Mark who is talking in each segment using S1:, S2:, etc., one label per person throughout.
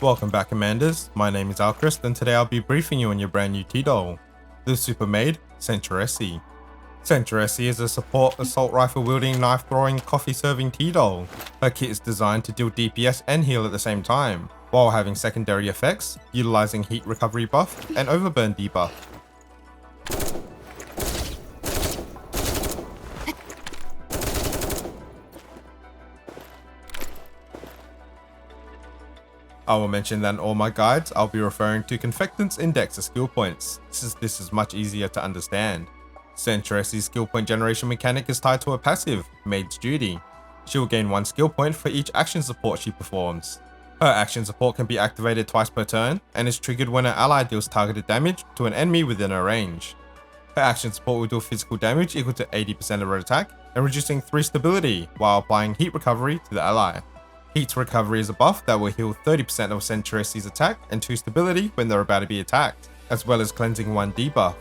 S1: Welcome back, Commanders. My name is Alchrist, and today I'll be briefing you on your brand new T-Doll, the super maid, Centaureissi. Centaureissi is a support assault rifle wielding, knife throwing, coffee serving T-Doll. Her kit is designed to deal DPS and heal at the same time, while having secondary effects, utilizing heat recovery buff and overburn debuff. I will mention that in all my guides, I'll be referring to Confectant's Index as skill points, since this is much easier to understand. Centaureissi's skill point generation mechanic is tied to a passive, Maid's Duty. She will gain 1 skill point for each action support she performs. Her action support can be activated twice per turn, and is triggered when an ally deals targeted damage to an enemy within her range. Her action support will deal physical damage equal to 80% of her attack, and reducing 3 stability, while applying heat recovery to the ally. Heat recovery is a buff that will heal 30% of Centaureissi's attack and 2 stability when they're about to be attacked, as well as cleansing 1 debuff.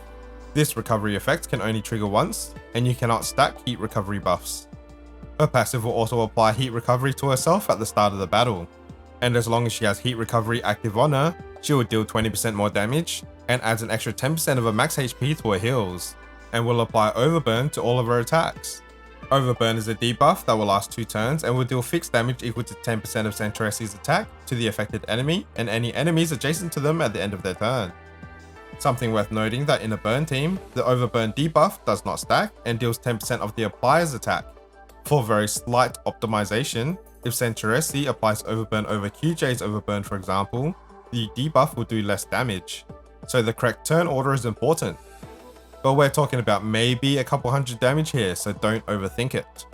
S1: This recovery effect can only trigger once, and you cannot stack heat recovery buffs. Her passive will also apply heat recovery to herself at the start of the battle, and as long as she has heat recovery active on her, she will deal 20% more damage, and adds an extra 10% of her max HP to her heals, and will apply overburn to all of her attacks. Overburn is a debuff that will last 2 turns and will deal fixed damage equal to 10% of Centaureissi's attack to the affected enemy and any enemies adjacent to them at the end of their turn. Something worth noting that in a burn team, the overburn debuff does not stack and deals 10% of the applier's attack. For very slight optimization, if Centaureissi applies overburn over QJ's overburn for example, the debuff will do less damage, so the correct turn order is important. But we're talking about maybe a couple hundred damage here, so don't overthink it.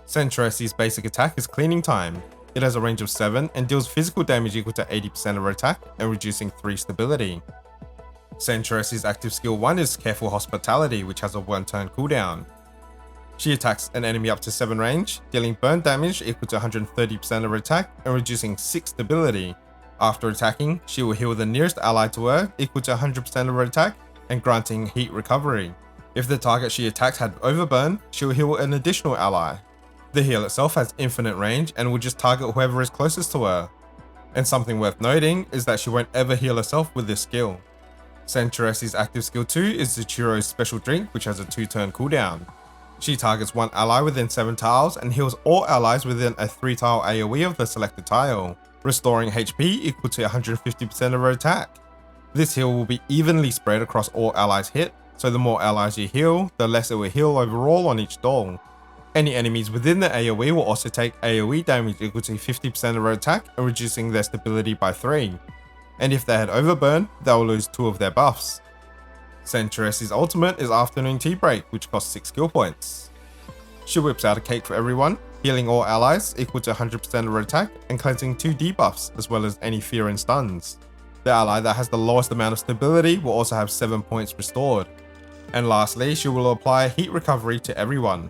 S1: Centaureissi's basic attack is Cleaning Time. It has a range of 7 and deals physical damage equal to 80% of her attack and reducing 3 stability. Centaureissi's active skill 1 is Careful Hospitality, which has a 1 turn cooldown. She attacks an enemy up to 7 range, dealing burn damage equal to 130% of her attack and reducing 6 stability. After attacking, she will heal the nearest ally to her equal to 100% of her attack and granting heat recovery. If the target she attacked had overburn, she will heal an additional ally. The heal itself has infinite range and will just target whoever is closest to her. And something worth noting is that she won't ever heal herself with this skill. Centaureissi's active skill 2 is the Churro's Special Drink, which has a 2 turn cooldown. She targets 1 ally within 7 tiles and heals all allies within a 3 tile AoE of the selected tile, restoring HP equal to 150% of her attack. This heal will be evenly spread across all allies hit, so the more allies you heal, the less it will heal overall on each doll. Any enemies within the AoE will also take AoE damage equal to 50% of her attack and reducing their stability by 3. And if they had overburn, they will lose 2 of their buffs. Centaureissi's ultimate is Afternoon Tea Break, which costs 6 skill points. She whips out a cake for everyone, healing all allies equal to 100% of her attack and cleansing 2 debuffs as well as any fear and stuns. The ally that has the lowest amount of stability will also have 7 points restored. And lastly, she will apply heat recovery to everyone.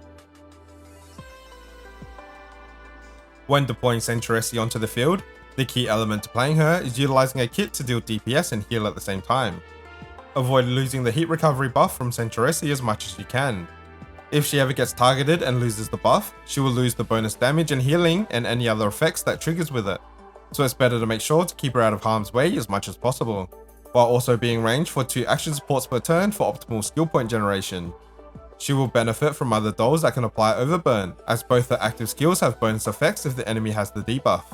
S1: When deploying Centaureissi onto the field, the key element to playing her is utilizing a kit to deal DPS and heal at the same time. Avoid losing the heat recovery buff from Centaureissi as much as you can. If she ever gets targeted and loses the buff, she will lose the bonus damage and healing and any other effects that triggers with it. So it's better to make sure to keep her out of harm's way as much as possible, while also being ranged for 2 action supports per turn for optimal skill point generation. She will benefit from other dolls that can apply overburn, as both her active skills have bonus effects if the enemy has the debuff.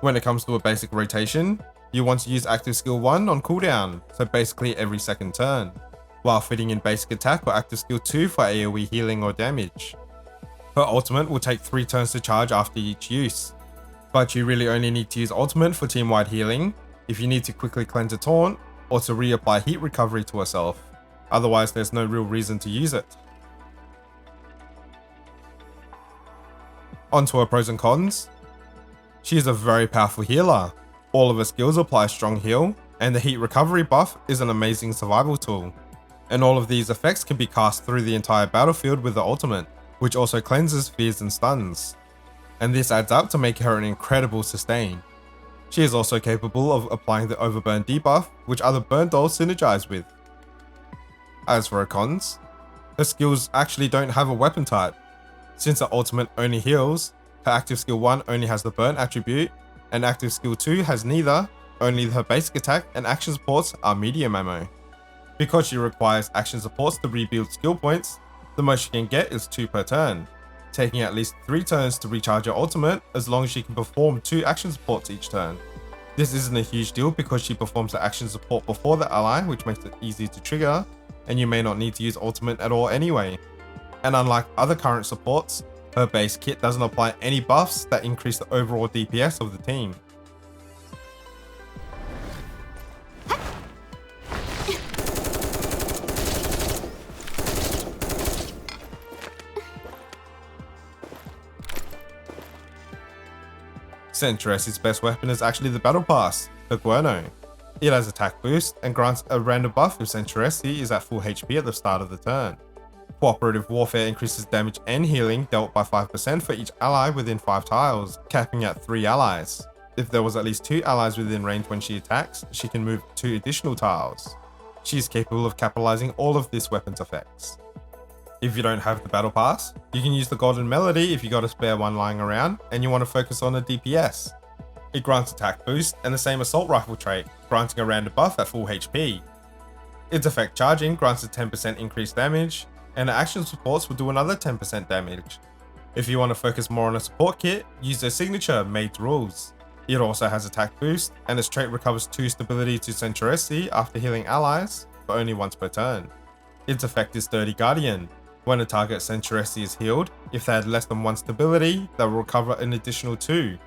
S1: When it comes to a basic rotation, you want to use active skill 1 on cooldown, so basically every second turn, while fitting in basic attack or active skill 2 for AoE healing or damage. Her ultimate will take 3 turns to charge after each use, but you really only need to use ultimate for team-wide healing, if you need to quickly cleanse a taunt, or to reapply heat recovery to herself. Otherwise there's no real reason to use it. On to her pros and cons. She is a very powerful healer. All of her skills apply a strong heal, and the heat recovery buff is an amazing survival tool. And all of these effects can be cast through the entire battlefield with the ultimate, which also cleanses fears and stuns. And this adds up to make her an incredible sustain. She is also capable of applying the overburn debuff, which other burn dolls synergize with. As for her cons, her skills actually don't have a weapon type. Since her ultimate only heals, her active skill 1 only has the burn attribute, and active skill 2 has neither, only her basic attack and action supports are medium ammo. Because she requires action supports to rebuild skill points, the most she can get is 2 per turn, taking at least 3 turns to recharge her ultimate as long as she can perform 2 action supports each turn. This isn't a huge deal because she performs the action support before the ally, which makes it easy to trigger, and you may not need to use ultimate at all anyway. And unlike other current supports, her base kit doesn't apply any buffs that increase the overall DPS of the team. Centaureissi's best weapon is actually the Battle Pass, the Guerno. It has attack boost and grants a random buff if Centaureissi is at full HP at the start of the turn. Cooperative Warfare increases damage and healing dealt by 5% for each ally within 5 tiles, capping at 3 allies. If there was at least 2 allies within range when she attacks, she can move 2 additional tiles. She is capable of capitalizing all of this weapon's effects. If you don't have the Battle Pass, you can use the Golden Melody if you got a spare one lying around and you want to focus on a DPS. It grants attack boost and the same assault rifle trait, granting a random buff at full HP. Its effect charging grants a 10% increased damage, and the action supports will do another 10% damage. If you want to focus more on a support kit, use their signature Maid's Rules. It also has attack boost, and its trait recovers 2 stability to Centaureissi after healing allies, but only once per turn. Its effect is Sturdy Guardian. When a target Centaureissi is healed, if they had less than 1 stability, they will recover an additional 2.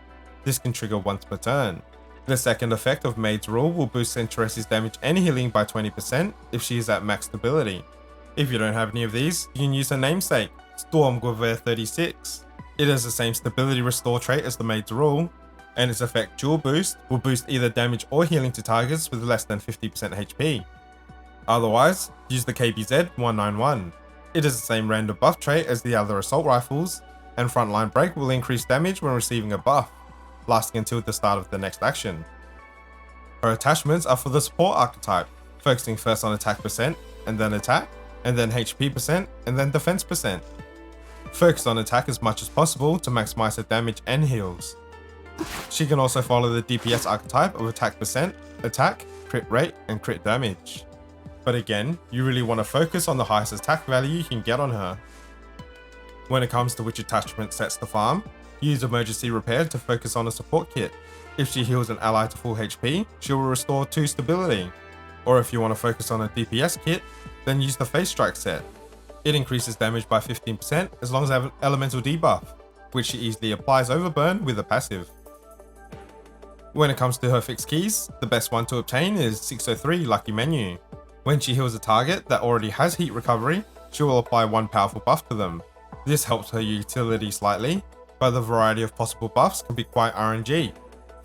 S1: This can trigger once per turn. The second effect of Maid's Rule will boost Centaureissi's damage and healing by 20% if she is at max stability. If you don't have any of these, you can use her namesake, Storm Guevere 36. It has the same stability restore trait as the Maid's Rule, and its effect Dual Boost will boost either damage or healing to targets with less than 50% HP. Otherwise, use the KBZ 191. It is the same random buff trait as the other assault rifles, and Frontline Break will increase damage when receiving a buff, lasting until the start of the next action. Her attachments are for the support archetype, focusing first on attack percent, and then attack, and then HP percent, and then defense percent. Focus on attack as much as possible to maximize her damage and heals. She can also follow the DPS archetype of attack percent, attack, crit rate, and crit damage. But again, you really want to focus on the highest attack value you can get on her. When it comes to which attachment sets to farm, use Emergency Repair to focus on a support kit. If she heals an ally to full HP, she will restore 2 stability. Or if you want to focus on a DPS kit, then use the Face Strike set. It increases damage by 15% as long as they have an elemental debuff, which she easily applies overburn with a passive. When it comes to her fixed keys, the best one to obtain is 603 Lucky Menu. When she heals a target that already has heat recovery, she will apply 1 powerful buff to them. This helps her utility slightly, but the variety of possible buffs can be quite RNG.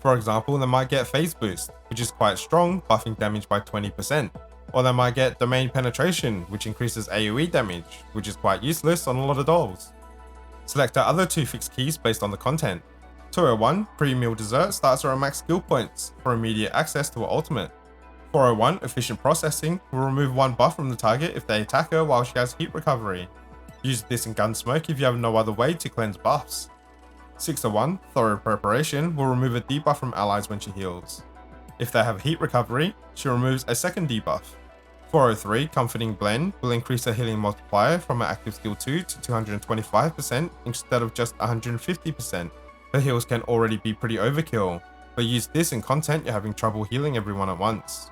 S1: For example, they might get Phase Boost, which is quite strong, buffing damage by 20%. Or they might get Domain Penetration, which increases AoE damage, which is quite useless on a lot of dolls. Select her other 2 fixed keys based on the content. 201 Pre-Meal Dessert starts her at max skill points for immediate access to her ultimate. 401 Efficient Processing will remove 1 buff from the target if they attack her while she has heat recovery. Use this in Gunsmoke if you have no other way to cleanse buffs. 601 Thorough Preparation will remove a debuff from allies when she heals. If they have heat recovery, she removes a second debuff. 403 Comforting Blend will increase her healing multiplier from her active skill 2 to 225% instead of just 150%. Her heals can already be pretty overkill, but use this in content you're having trouble healing everyone at once.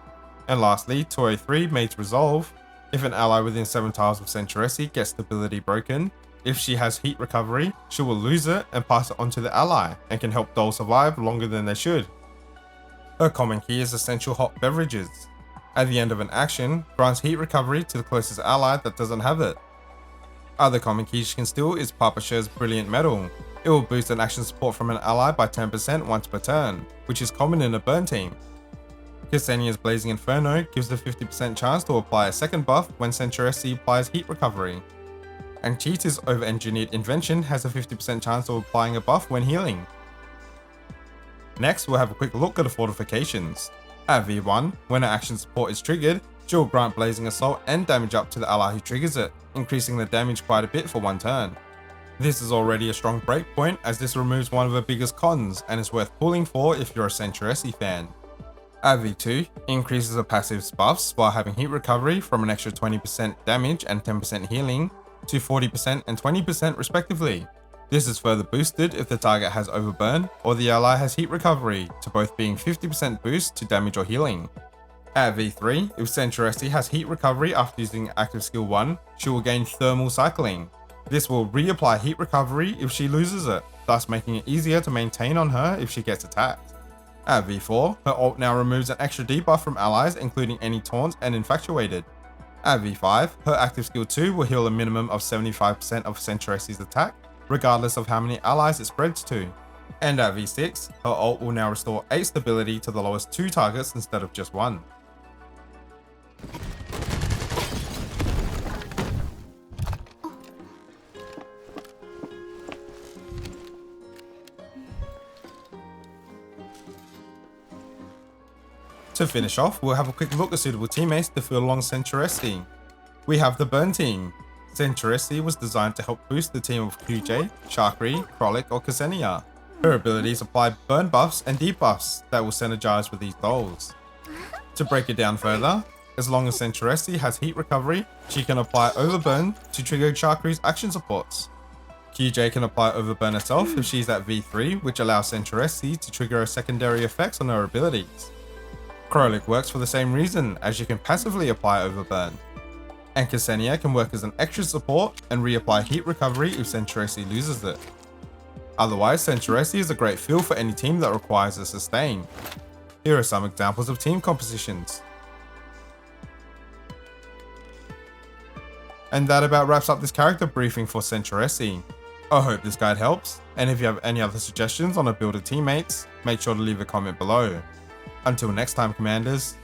S1: And lastly, 203 Maid's Resolve. If an ally within 7 tiles of Centaureissi gets stability broken, if she has heat recovery, she will lose it and pass it on to the ally, and can help dolls survive longer than they should. Her common key is Essential Hot Beverages. At the end of an action, grants heat recovery to the closest ally that doesn't have it. Other common keys she can steal is Papa Sher's Brilliant Metal. It will boost an action support from an ally by 10% once per turn, which is common in a burn team. Ksenia's Blazing Inferno gives the 50% chance to apply a second buff when Centaureissi applies heat recovery. And Cheetah's Over-Engineered Invention has a 50% chance of applying a buff when healing. Next, we'll have a quick look at the Fortifications. At V1, when an action support is triggered, she will grant Blazing Assault and damage up to the ally who triggers it, increasing the damage quite a bit for 1 turn. This is already a strong breakpoint as this removes one of the biggest cons and is worth pulling for if you're a Centaureissi fan. V2 increases the passive's buffs while having heat recovery from an extra 20% damage and 10% healing to 40% and 20% respectively. This is further boosted if the target has overburn or the ally has heat recovery, to both being 50% boost to damage or healing. At V3, if Centaureissi has heat recovery after using active skill 1, she will gain thermal cycling. This will reapply heat recovery if she loses it, thus making it easier to maintain on her if she gets attacked. At V4, her ult now removes an extra debuff from allies including any taunts and infatuated. At V5, her active skill 2 will heal a minimum of 75% of Centaureissi's attack, regardless of how many allies it spreads to. And at V6, her ult will now restore 8 stability to the lowest 2 targets instead of just 1. To finish off, we'll have a quick look at suitable teammates to field along Centaureissi. We have the Burn team. Centaureissi was designed to help boost the team of QJ, Sharkry, Krolic or Ksenia. Her abilities apply burn buffs and debuffs that will synergize with these goals. To break it down further, as long as Centaureissi has heat recovery, she can apply overburn to trigger Sharkry's action supports. QJ can apply overburn herself if she's at V3, which allows Centaureissi to trigger her secondary effects on her abilities. Krolic works for the same reason, as you can passively apply overburn. And Ksenia can work as an extra support and reapply heat recovery if Centaureissi loses it. Otherwise, Centaureissi is a great fill for any team that requires a sustain. Here are some examples of team compositions. And that about wraps up this character briefing for Centaureissi. I hope this guide helps, and if you have any other suggestions on a build of teammates, make sure to leave a comment below. Until next time, Commanders,